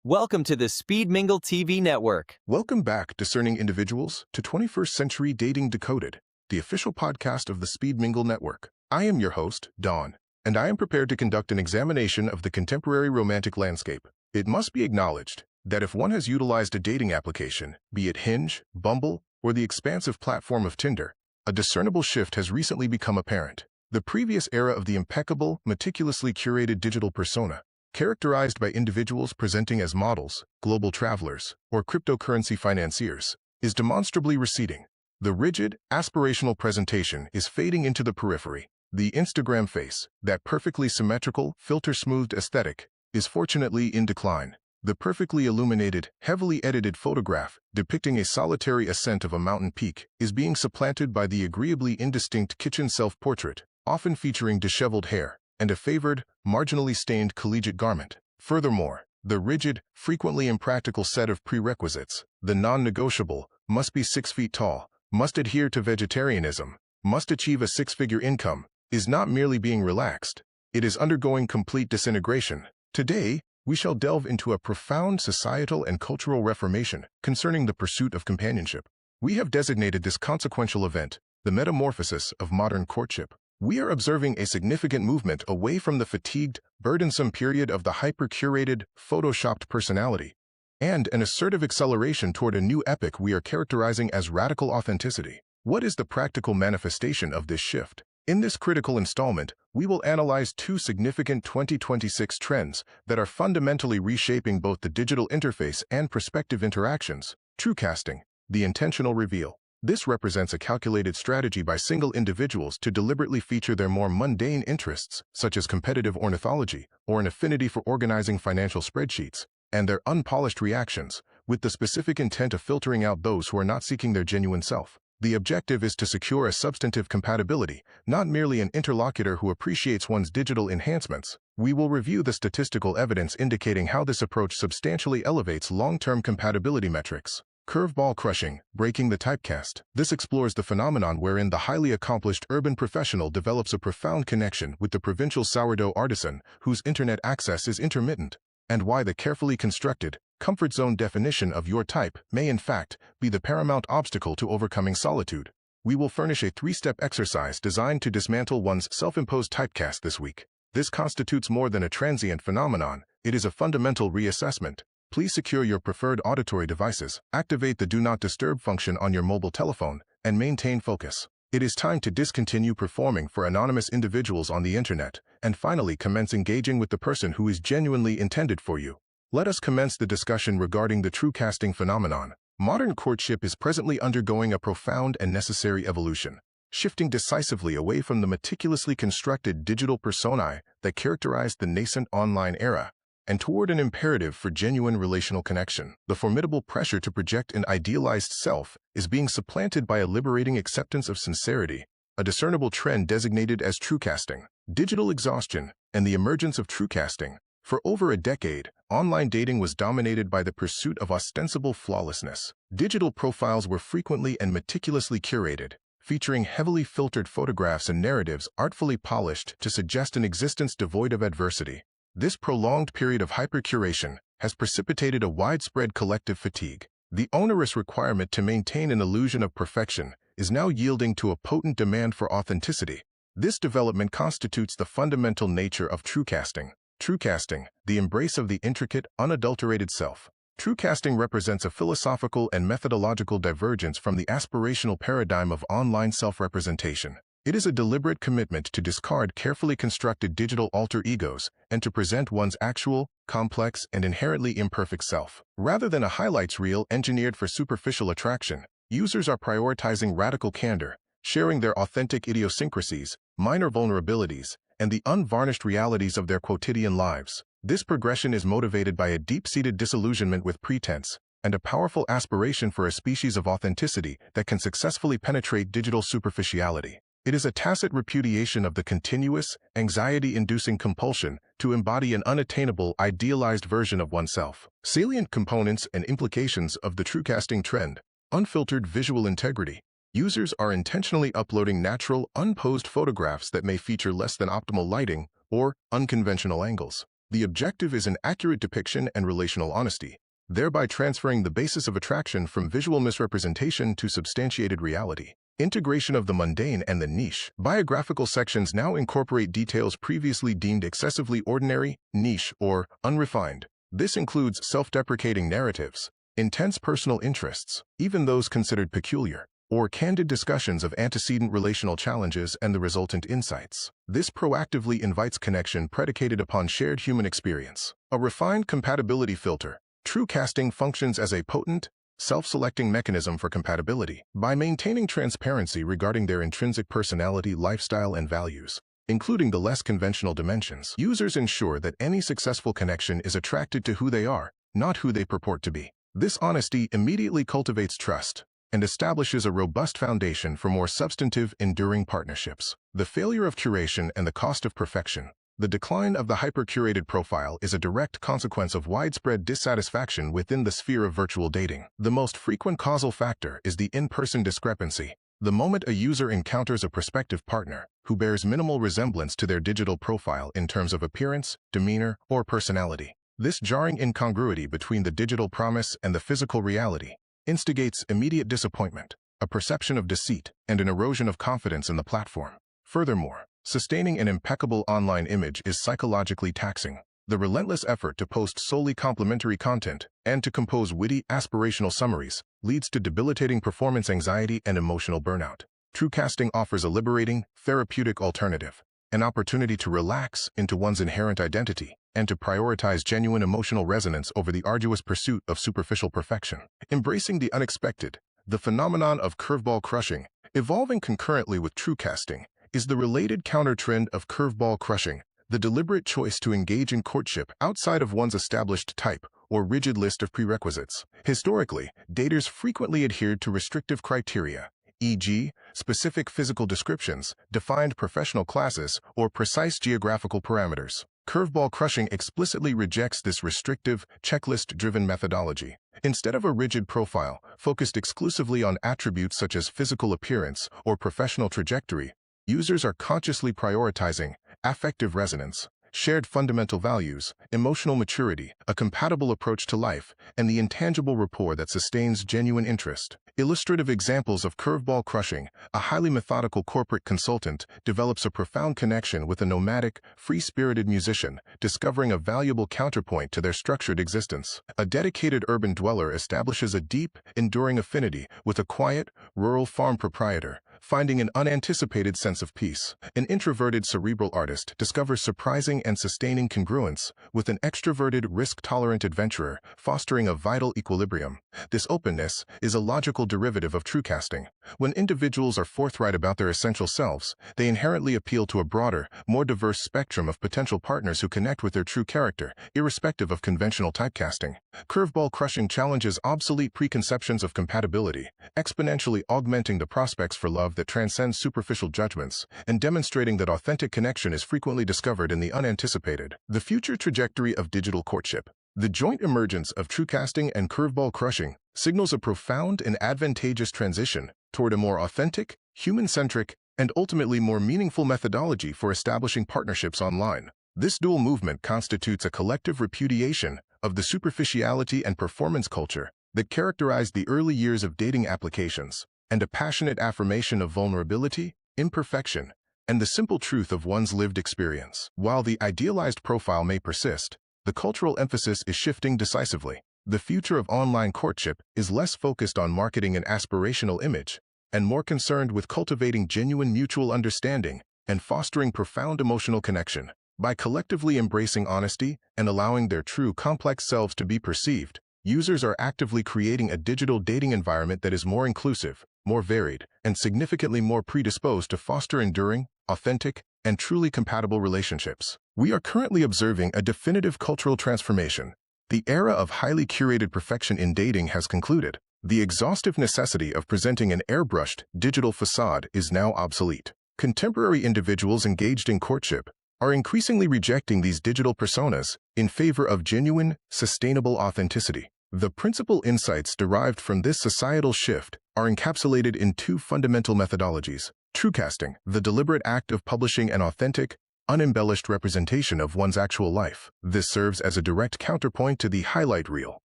Welcome to the Speed Mingle TV network. Welcome back, discerning individuals, to 21st Century Dating Decoded, the official podcast of the Speed Mingle network. I am your host, Dawn, and I am prepared to conduct an examination of the contemporary romantic landscape. It must be acknowledged that if one has utilized a dating application, be it Hinge, Bumble, or the expansive platform of Tinder, a discernible shift has recently become apparent. The previous era of the impeccable, meticulously curated digital persona, characterized by individuals presenting as models, global travelers, or cryptocurrency financiers, is demonstrably receding. The rigid, aspirational presentation is fading into the periphery. The Instagram face, that perfectly symmetrical, filter-smoothed aesthetic, is fortunately in decline. The perfectly illuminated, heavily edited photograph depicting a solitary ascent of a mountain peak is being supplanted by the agreeably indistinct kitchen self-portrait, often featuring disheveled hair and a favored, marginally stained collegiate garment. Furthermore, the rigid, frequently impractical set of prerequisites, the non-negotiable, must be 6 feet tall, must adhere to vegetarianism, must achieve a 6-figure income, is not merely being relaxed, it is undergoing complete disintegration. Today, we shall delve into a profound societal and cultural reformation concerning the pursuit of companionship. We have designated this consequential event the metamorphosis of modern courtship. We are observing a significant movement away from the fatigued, burdensome period of the hyper-curated, photoshopped personality, and an assertive acceleration toward a new epoch we are characterizing as radical authenticity. What is the practical manifestation of this shift? In this critical installment, we will analyze 2 significant 2026 trends that are fundamentally reshaping both the digital interface and prospective interactions. Truecasting, the intentional reveal. This represents a calculated strategy by single individuals to deliberately feature their more mundane interests, such as competitive ornithology or an affinity for organizing financial spreadsheets, and their unpolished reactions, with the specific intent of filtering out those who are not seeking their genuine self. The objective is to secure a substantive compatibility, not merely an interlocutor who appreciates one's digital enhancements. We will review the statistical evidence indicating how this approach substantially elevates long-term compatibility metrics. Curveball crushing, breaking the typecast. This explores the phenomenon wherein the highly accomplished urban professional develops a profound connection with the provincial sourdough artisan whose internet access is intermittent, and why the carefully constructed, comfort zone definition of your type may in fact be the paramount obstacle to overcoming solitude. We will furnish a 3-step exercise designed to dismantle one's self-imposed typecast this week. This constitutes more than a transient phenomenon, it is a fundamental reassessment. Please secure your preferred auditory devices, activate the Do Not Disturb function on your mobile telephone, and maintain focus. It is time to discontinue performing for anonymous individuals on the internet, and finally commence engaging with the person who is genuinely intended for you. Let us commence the discussion regarding the truecasting phenomenon. Modern courtship is presently undergoing a profound and necessary evolution, shifting decisively away from the meticulously constructed digital personae that characterized the nascent online era, and toward an imperative for genuine relational connection. The formidable pressure to project an idealized self is being supplanted by a liberating acceptance of sincerity, a discernible trend designated as truecasting. Digital exhaustion and the emergence of truecasting. For over a decade, online dating was dominated by the pursuit of ostensible flawlessness. Digital profiles were frequently and meticulously curated, featuring heavily filtered photographs and narratives artfully polished to suggest an existence devoid of adversity. This prolonged period of hypercuration has precipitated a widespread collective fatigue. The onerous requirement to maintain an illusion of perfection is now yielding to a potent demand for authenticity. This development constitutes the fundamental nature of truecasting. Truecasting, the embrace of the intricate, unadulterated self. Truecasting represents a philosophical and methodological divergence from the aspirational paradigm of online self-representation. It is a deliberate commitment to discard carefully constructed digital alter egos and to present one's actual, complex, and inherently imperfect self. Rather than a highlights reel engineered for superficial attraction, users are prioritizing radical candor, sharing their authentic idiosyncrasies, minor vulnerabilities, and the unvarnished realities of their quotidian lives. This progression is motivated by a deep-seated disillusionment with pretense and a powerful aspiration for a species of authenticity that can successfully penetrate digital superficiality. It is a tacit repudiation of the continuous, anxiety-inducing compulsion to embody an unattainable, idealized version of oneself. Salient components and implications of the truecasting trend. Unfiltered visual integrity. Users are intentionally uploading natural, unposed photographs that may feature less than optimal lighting or unconventional angles. The objective is an accurate depiction and relational honesty, thereby transferring the basis of attraction from visual misrepresentation to substantiated reality. Integration of the mundane and the niche. Biographical sections now incorporate details previously deemed excessively ordinary, niche, or unrefined. This includes self-deprecating narratives, intense personal interests, even those considered peculiar, or candid discussions of antecedent relational challenges and the resultant insights. This proactively invites connection predicated upon shared human experience. A refined compatibility filter. True casting functions as a potent, self-selecting mechanism for compatibility. By maintaining transparency regarding their intrinsic personality, lifestyle, and values, including the less conventional dimensions, users ensure that any successful connection is attracted to who they are, not who they purport to be. This honesty immediately cultivates trust and establishes a robust foundation for more substantive, enduring partnerships. The failure of curation and the cost of perfection. The decline of the hyper-curated profile is a direct consequence of widespread dissatisfaction within the sphere of virtual dating. The most frequent causal factor is the in-person discrepancy. The moment a user encounters a prospective partner who bears minimal resemblance to their digital profile in terms of appearance, demeanor, or personality, this jarring incongruity between the digital promise and the physical reality instigates immediate disappointment, a perception of deceit, and an erosion of confidence in the platform. Furthermore, sustaining an impeccable online image is psychologically taxing. The relentless effort to post solely complimentary content and to compose witty, aspirational summaries leads to debilitating performance anxiety and emotional burnout. True casting offers a liberating, therapeutic alternative, an opportunity to relax into one's inherent identity and to prioritize genuine emotional resonance over the arduous pursuit of superficial perfection. Embracing the unexpected. The phenomenon of curveball crushing, evolving concurrently with true casting, is the related counter-trend of curveball crushing, the deliberate choice to engage in courtship outside of one's established type or rigid list of prerequisites. Historically, daters frequently adhered to restrictive criteria, e.g., specific physical descriptions, defined professional classes, or precise geographical parameters. Curveball crushing explicitly rejects this restrictive, checklist-driven methodology. Instead of a rigid profile focused exclusively on attributes such as physical appearance or professional trajectory, users are consciously prioritizing affective resonance, shared fundamental values, emotional maturity, a compatible approach to life, and the intangible rapport that sustains genuine interest. Illustrative examples of curveball crushing. A highly methodical corporate consultant develops a profound connection with a nomadic, free-spirited musician, discovering a valuable counterpoint to their structured existence. A dedicated urban dweller establishes a deep, enduring affinity with a quiet, rural farm proprietor, finding an unanticipated sense of peace. An introverted cerebral artist discovers surprising and sustaining congruence with an extroverted, risk-tolerant adventurer, fostering a vital equilibrium. This openness is a logical derivative of true casting. When individuals are forthright about their essential selves, they inherently appeal to a broader, more diverse spectrum of potential partners who connect with their true character, irrespective of conventional typecasting. Curveball crushing challenges obsolete preconceptions of compatibility, exponentially augmenting the prospects for love that transcends superficial judgments, and demonstrating that authentic connection is frequently discovered in the unanticipated. The future trajectory of digital courtship. The joint emergence of true casting and curveball crushing signals a profound and advantageous transition toward a more authentic, human-centric, and ultimately more meaningful methodology for establishing partnerships online. This dual movement constitutes a collective repudiation of the superficiality and performance culture that characterized the early years of dating applications, and a passionate affirmation of vulnerability, imperfection, and the simple truth of one's lived experience. While the idealized profile may persist, the cultural emphasis is shifting decisively. The future of online courtship is less focused on marketing an aspirational image and more concerned with cultivating genuine mutual understanding and fostering profound emotional connection. By collectively embracing honesty and allowing their true, complex selves to be perceived, users are actively creating a digital dating environment that is more inclusive, more varied, and significantly more predisposed to foster enduring, authentic, and truly compatible relationships. We are currently observing a definitive cultural transformation. The era of highly curated perfection in dating has concluded. The exhaustive necessity of presenting an airbrushed, digital facade is now obsolete. Contemporary individuals engaged in courtship are increasingly rejecting these digital personas in favor of genuine, sustainable authenticity. The principal insights derived from this societal shift are encapsulated in two fundamental methodologies. True casting, the deliberate act of publishing an authentic, unembellished representation of one's actual life. This serves as a direct counterpoint to the highlight reel,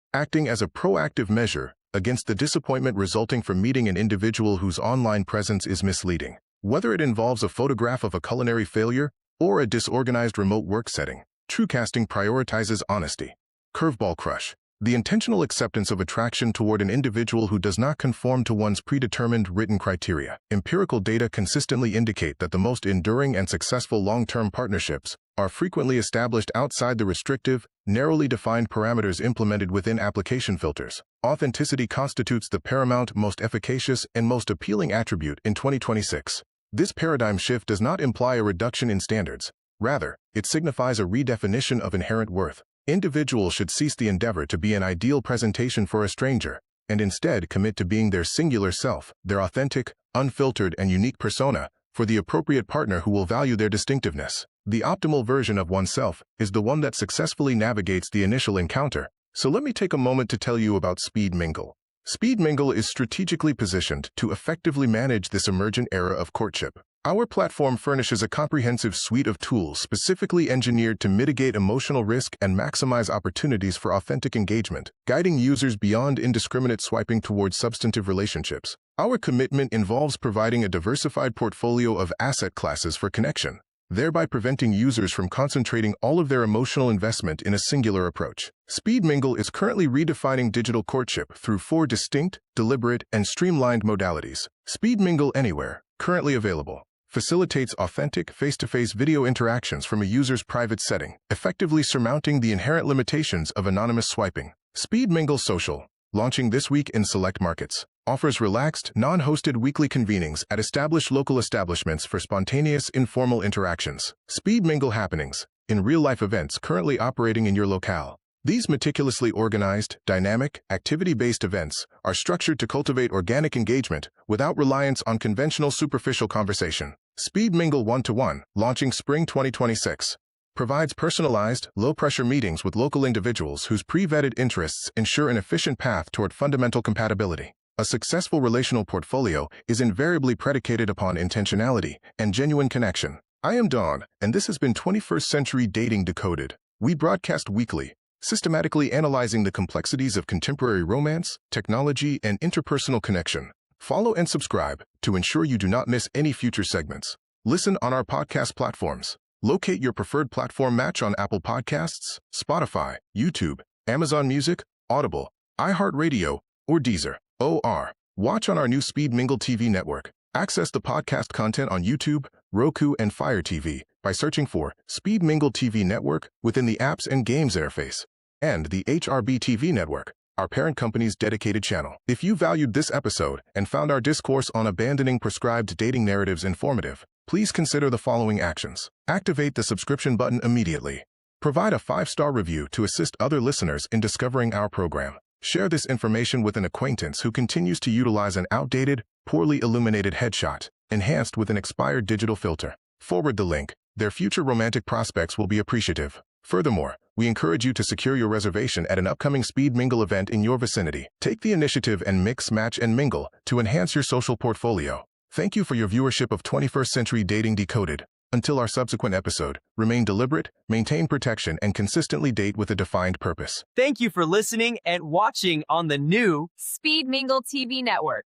acting as a proactive measure against the disappointment resulting from meeting an individual whose online presence is misleading. Whether it involves a photograph of a culinary failure or a disorganized remote work setting, TrueCasting prioritizes honesty. Curveball crush. The intentional acceptance of attraction toward an individual who does not conform to one's predetermined written criteria. Empirical data consistently indicate that the most enduring and successful long-term partnerships are frequently established outside the restrictive, narrowly defined parameters implemented within application filters. Authenticity constitutes the paramount, most efficacious, and most appealing attribute in 2026. This paradigm shift does not imply a reduction in standards. Rather, it signifies a redefinition of inherent worth. Individuals should cease the endeavor to be an ideal presentation for a stranger, and instead commit to being their singular self, their authentic, unfiltered, and unique persona, for the appropriate partner who will value their distinctiveness. The optimal version of oneself is the one that successfully navigates the initial encounter. So let me take a moment to tell you about Speed Mingle. Speed Mingle is strategically positioned to effectively manage this emergent era of courtship. Our platform furnishes a comprehensive suite of tools specifically engineered to mitigate emotional risk and maximize opportunities for authentic engagement, guiding users beyond indiscriminate swiping towards substantive relationships. Our commitment involves providing a diversified portfolio of asset classes for connection, thereby preventing users from concentrating all of their emotional investment in a singular approach. Speed Mingle is currently redefining digital courtship through 4 distinct, deliberate, and streamlined modalities. Speed Mingle Anywhere, currently available, facilitates authentic, face-to-face video interactions from a user's private setting, effectively surmounting the inherent limitations of anonymous swiping. Speed Mingle Social, launching this week in select markets, offers relaxed, non-hosted weekly convenings at established local establishments for spontaneous, informal interactions. Speed Mingle Happenings, in real-life events currently operating in your locale. These meticulously organized, dynamic, activity-based events are structured to cultivate organic engagement without reliance on conventional superficial conversation. Speed Mingle One-to-One, launching spring 2026, provides personalized, low-pressure meetings with local individuals whose pre-vetted interests ensure an efficient path toward fundamental compatibility. A successful relational portfolio is invariably predicated upon intentionality and genuine connection. I am Dawn, and this has been 21st Century Dating Decoded. We broadcast weekly, systematically analyzing the complexities of contemporary romance, technology, and interpersonal connection. Follow and subscribe to ensure you do not miss any future segments. Listen on our podcast platforms. Locate your preferred platform match on Apple Podcasts, Spotify, YouTube, Amazon Music, Audible, iHeartRadio, or Deezer. Watch on our new Speed Mingle TV network. Access the podcast content on YouTube, Roku, and Fire TV by searching for Speed Mingle TV Network within the Apps and Games interface, and the HRB TV Network, our parent company's dedicated channel. If you valued this episode and found our discourse on abandoning prescribed dating narratives informative, please consider the following actions. Activate the subscription button immediately. Provide a 5-star review to assist other listeners in discovering our program. Share this information with an acquaintance who continues to utilize an outdated, poorly illuminated headshot, enhanced with an expired digital filter. Forward the link. Their future romantic prospects will be appreciative. Furthermore, we encourage you to secure your reservation at an upcoming Speed Mingle event in your vicinity. Take the initiative and mix, match, and mingle to enhance your social portfolio. Thank you for your viewership of 21st Century Dating Decoded. Until our subsequent episode, remain deliberate, maintain protection, and consistently date with a defined purpose. Thank you for listening and watching on the new Speed Mingle TV Network.